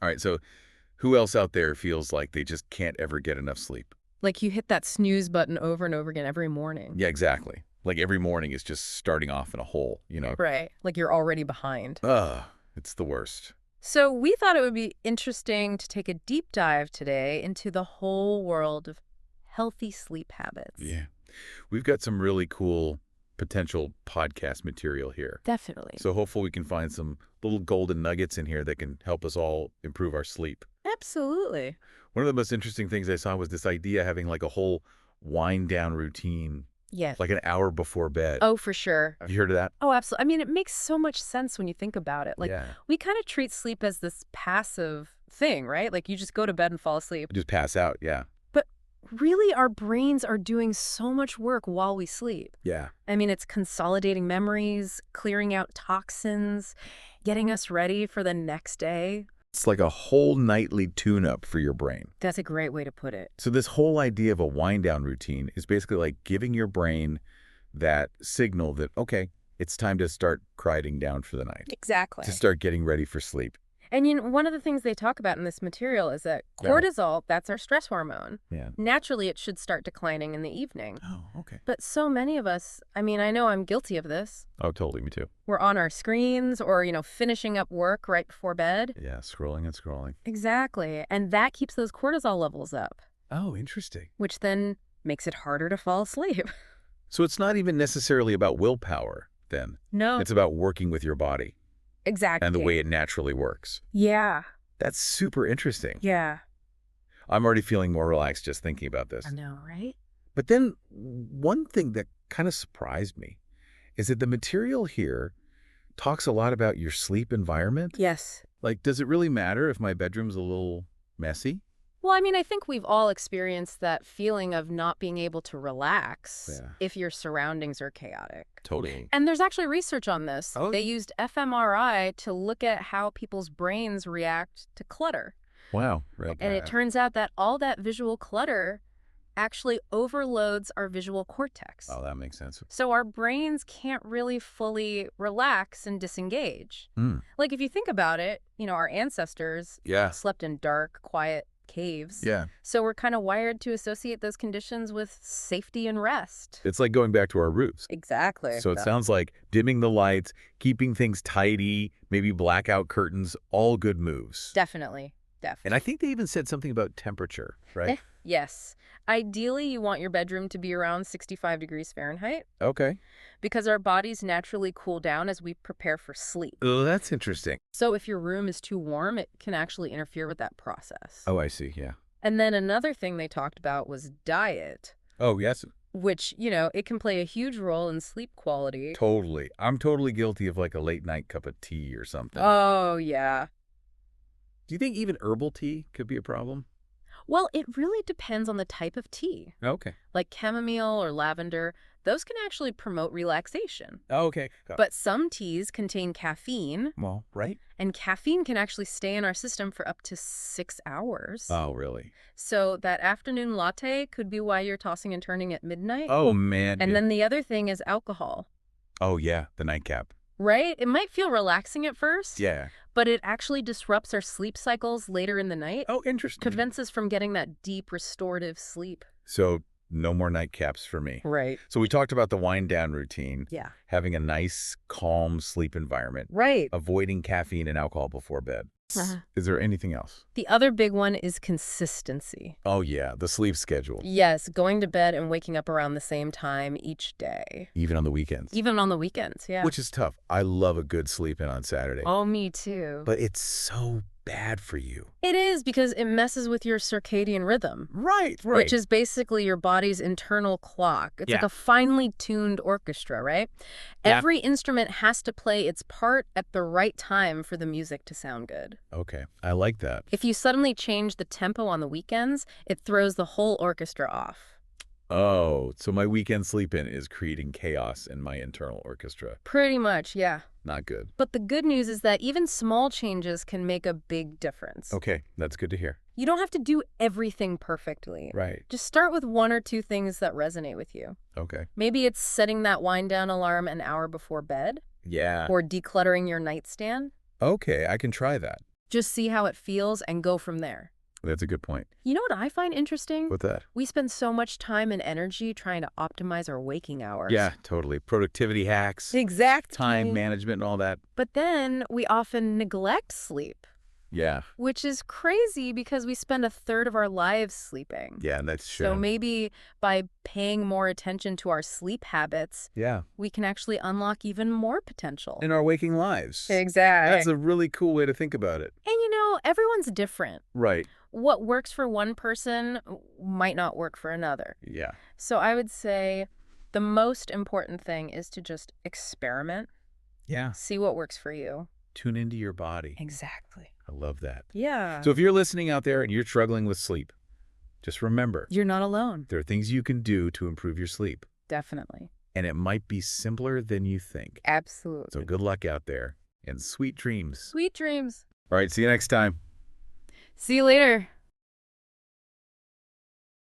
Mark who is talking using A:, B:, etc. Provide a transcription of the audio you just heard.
A: All right, so who else out there feels like they just can't ever get enough sleep?
B: Like you hit that snooze button over and over again every morning.
A: Yeah, exactly. Like every morning is just starting off in a hole.
B: Right. Like you're already behind.
A: Ugh, it's the worst.
B: So we thought it would be interesting to take a deep dive today into the whole world of healthy sleep habits.
A: Yeah. We've got some really cool potential podcast material here.
B: Definitely.
A: So hopefully we can find some little golden nuggets in here that can help us all improve our sleep.
B: Absolutely.
A: One of the most interesting things I saw was this idea of having like a whole wind down routine,
B: Yes.
A: like an hour before bed.
B: Oh, for sure.
A: Have you heard of that?
B: Oh, absolutely. I mean, it makes so much sense when you think about it. Like,
A: Yeah.
B: we kind of treat sleep as this passive thing, right? Like, you just go to bed and fall asleep.
A: Just pass out. Yeah.
B: But really, our brains are doing so much work while we sleep.
A: Yeah.
B: I mean, it's consolidating memories, clearing out toxins, getting us ready for the next day.
A: It's like a whole nightly tune-up for your brain.
B: That's a great way to put it.
A: So this whole idea of a wind-down routine is basically like giving your brain that signal that, okay, it's time to start quieting down for the night,
B: Exactly.
A: to start getting ready for sleep.
B: And one of the things they talk about in this material is that
A: Yeah.
B: cortisol, that's our stress hormone.
A: Yeah.
B: Naturally, it should start declining in the evening.
A: Oh, okay.
B: But so many of us, I mean, I know I'm guilty of this.
A: Oh, totally. Me too.
B: We're on our screens or, finishing up work right before bed.
A: Yeah, scrolling and scrolling.
B: Exactly. And that keeps those cortisol levels up,
A: Oh, interesting.
B: which then makes it harder to fall asleep.
A: So it's not even necessarily about willpower then.
B: No.
A: It's about working with your body
B: Exactly.
A: and the way it naturally works.
B: Yeah.
A: That's super interesting.
B: Yeah.
A: I'm already feeling more relaxed just thinking about this.
B: I know, right?
A: But then one thing that kind of surprised me is that the material here talks a lot about your sleep environment.
B: Yes.
A: Like, does it really matter if my bedroom's a little messy?
B: Well, I mean, I think we've all experienced that feeling of not being able to relax
A: Yeah.
B: if your surroundings are chaotic.
A: Totally.
B: And there's actually research on this.
A: Oh.
B: They used fMRI to look at how people's brains react to clutter.
A: Wow. Right.
B: And it turns out that all that visual clutter actually overloads our visual cortex.
A: Oh, that makes sense.
B: So our brains can't really fully relax and disengage.
A: Hmm.
B: Like if you think about it, our ancestors
A: Yeah.
B: slept in dark, quiet caves.
A: Yeah.
B: So we're kind of wired to associate those conditions with safety and rest.
A: It's like going back to our roots.
B: Exactly.
A: So it sounds like dimming the lights, keeping things tidy, maybe blackout curtains, all good moves.
B: Definitely.
A: And I think they even said something about temperature, right?
B: Yes. Ideally, you want your bedroom to be around 65 degrees Fahrenheit
A: Okay.
B: because our bodies naturally cool down as we prepare for sleep.
A: Oh, that's interesting.
B: So if your room is too warm, it can actually interfere with that process.
A: Oh, I see. Yeah.
B: And then another thing they talked about was diet,
A: Oh, yes.
B: which, it can play a huge role in sleep quality.
A: Totally. I'm totally guilty of like a late night cup of tea or something.
B: Oh, yeah.
A: Do you think even herbal tea could be a problem?
B: Well, it really depends on the type of tea.
A: Okay.
B: Like chamomile or lavender, those can actually promote relaxation.
A: Oh, okay.
B: But some teas contain caffeine,
A: Well, right?
B: and caffeine can actually stay in our system for up to 6 hours.
A: Oh, really?
B: So that afternoon latte could be why you're tossing and turning at midnight.
A: Oh, man.
B: And then the other thing is alcohol,
A: Oh, yeah. The nightcap.
B: right? It might feel relaxing at first,
A: Yeah.
B: but it actually disrupts our sleep cycles later in the night,
A: Oh, interesting.
B: prevents us from getting that deep restorative sleep.
A: So no more nightcaps for me.
B: Right.
A: So we talked about the wind down routine,
B: Yeah.
A: having a nice, calm sleep environment,
B: Right.
A: avoiding caffeine and alcohol before bed.
B: Uh-huh.
A: Is there anything else?
B: The other big one is consistency.
A: Oh, yeah. The sleep schedule,
B: Yes, going to bed and waking up around the same time each day.
A: even on the weekends.
B: Even on the weekends, yeah.
A: Which is tough. I love a good sleep in on Saturday.
B: Oh, me too.
A: But it's so bad for you.
B: It is because it messes with your circadian rhythm,
A: Right.
B: which is basically your body's internal clock. It's like
A: Yeah.
B: a finely tuned orchestra, right?
A: Yeah.
B: Every instrument has to play its part at the right time for the music to sound good.
A: Okay. I like that.
B: If you suddenly change the tempo on the weekends, it throws the whole orchestra off.
A: Oh, so my weekend sleep-in is creating chaos in my internal orchestra.
B: Pretty much, yeah.
A: Not good.
B: But the good news is that even small changes can make a big difference.
A: Okay, that's good to hear.
B: You don't have to do everything perfectly.
A: Right.
B: Just start with one or two things that resonate with you.
A: Okay.
B: Maybe it's setting that wind down alarm an hour before bed
A: Yeah.
B: or decluttering your nightstand.
A: Okay, I can try that.
B: Just see how it feels and go from there.
A: That's a good point.
B: You know what I find interesting?
A: What's that?
B: We spend so much time and energy trying to optimize our waking hours.
A: Yeah, totally. Productivity hacks,
B: Exactly.
A: time management and all that.
B: But then we often neglect sleep,
A: Yeah.
B: which is crazy because we spend a third of our lives sleeping.
A: Yeah, that's true.
B: So maybe by paying more attention to our sleep habits,
A: Yeah.
B: we can actually unlock even more potential.
A: In our waking lives.
B: Exactly.
A: That's a really cool way to think about it.
B: And everyone's different.
A: Right.
B: What works for one person might not work for another.
A: Yeah.
B: So I would say the most important thing is to just experiment,
A: Yeah.
B: see what works for you.
A: Tune into your body.
B: Exactly.
A: I love that.
B: Yeah.
A: So if you're listening out there and you're struggling with sleep, just remember,
B: You're not alone.
A: there are things you can do to improve your sleep.
B: Definitely.
A: And it might be simpler than you think.
B: Absolutely.
A: So good luck out there and sweet dreams.
B: Sweet dreams.
A: All right, see you next time.
B: See you later.